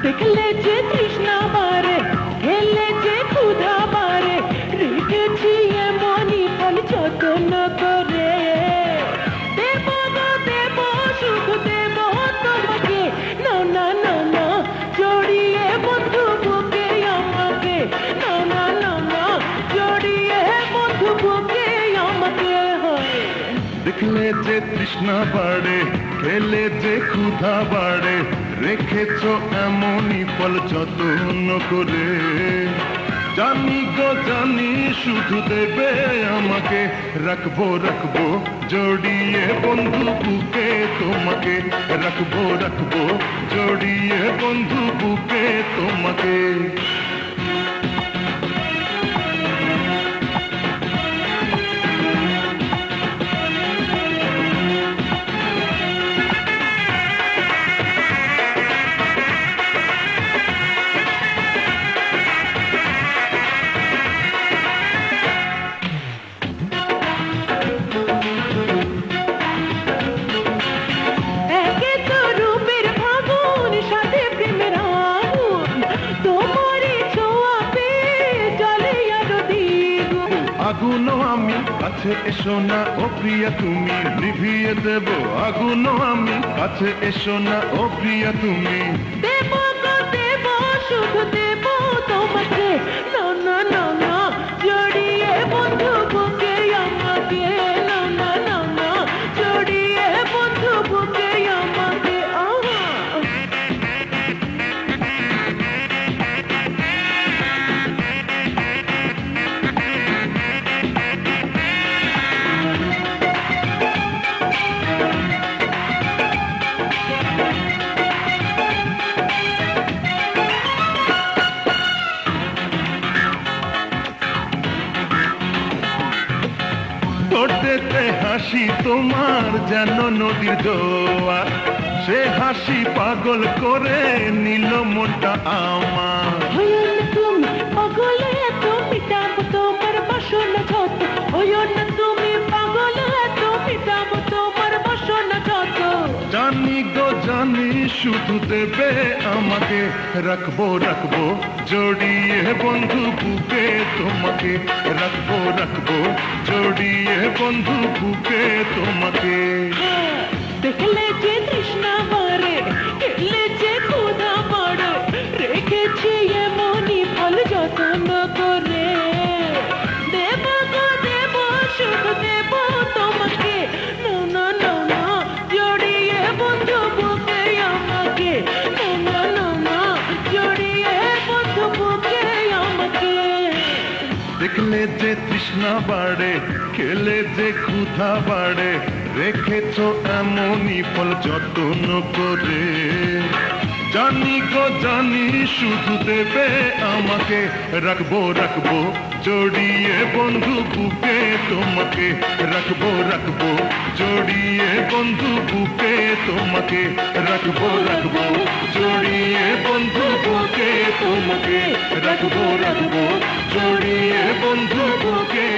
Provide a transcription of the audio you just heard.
দেখলে যে তৃষ্ণা বাড়ে, খেলে যে ক্ষুধা বাড়ে, রেখেছি এমনই ফল যত্ন করে। দেব গো দেব, শুধু দেব তোমাকে, না না না না জড়িয়ে বন্ধু বুকে আমাকে, না না না না জড়িয়ে বন্ধু বুকে আমাকে। হয় দেখলে যে তৃষ্ণা বাড়ে, খেলে যে ক্ষুধা বাড়ে, রেখেছ এমনই ফল যত্ন করে। জানি গো জানি শুধু দেবে আমাকে, রাখবো রাখবো জড়িয়ে বন্ধু বুকে তোমাকে, রাখবো রাখবো জড়িয়ে বন্ধু বুকে তোমাকে। আগুনও আমি কাছে এসো না ও প্রিয়া তুমি, নিভিয়ে দেব আগুনও আমি কাছে এসো না ও প্রিয়া তুমি। দেব গো দেব, শুধু দেব তোমাকে, না না না না জড়িয়ে বন্ধু বুকে আমাকে, না না না না জড়িয়ে বন্ধু বুকে আমাকে। ঠোঁটেতে হাসি তোমার যেন নদীর জোয়ার, সে হাসি পাগল করে নিল মনটা আমার। তুমি পাগলে তুমি যাব তোমার বাসনা যত, হইও না তুমি পাগলে তুমি যাব তোমার বাসনা যত। জানি গো জানি শুধু দেবে আমাকে, রাখবো রাখবো জড়িয়ে বন্ধু বুকে তোমাকে, রাখবো রাখবো জড়িয়ে বন্ধু বুকে তোমাকে। দেখলে যে তৃষ্ণা বাড়ে, খেলে যে ক্ষুধা বাড়ে, রেখেছি এমনই ফল যত্ন করে। দেব গো দেব, শুধু দেব তোমাকে, না না না না জড়িয়ে বন্ধু বুকে আমাকে, না না না না জড়িয়ে বন্ধু বুকে আমাকে। দেখলে যে তৃষ্ণা বাড়ে, খেলে যে ক্ষুধা বাড়ে, রেখেছ এমনই ফল যত্ন করে। জানি গো জানি শুধু দেবে আমাকে, রাখবো রাখবো জড়িয়ে বন্ধু বুকে তোমাকে, রাখবো রাখবো জড়িয়ে বন্ধু বুকে তোমাকে, রাখবো রাখবো জড়িয়ে বন্ধু বুকে তোমাকে, রাখবো রাখবো জড়িয়ে বন্ধু বুকে।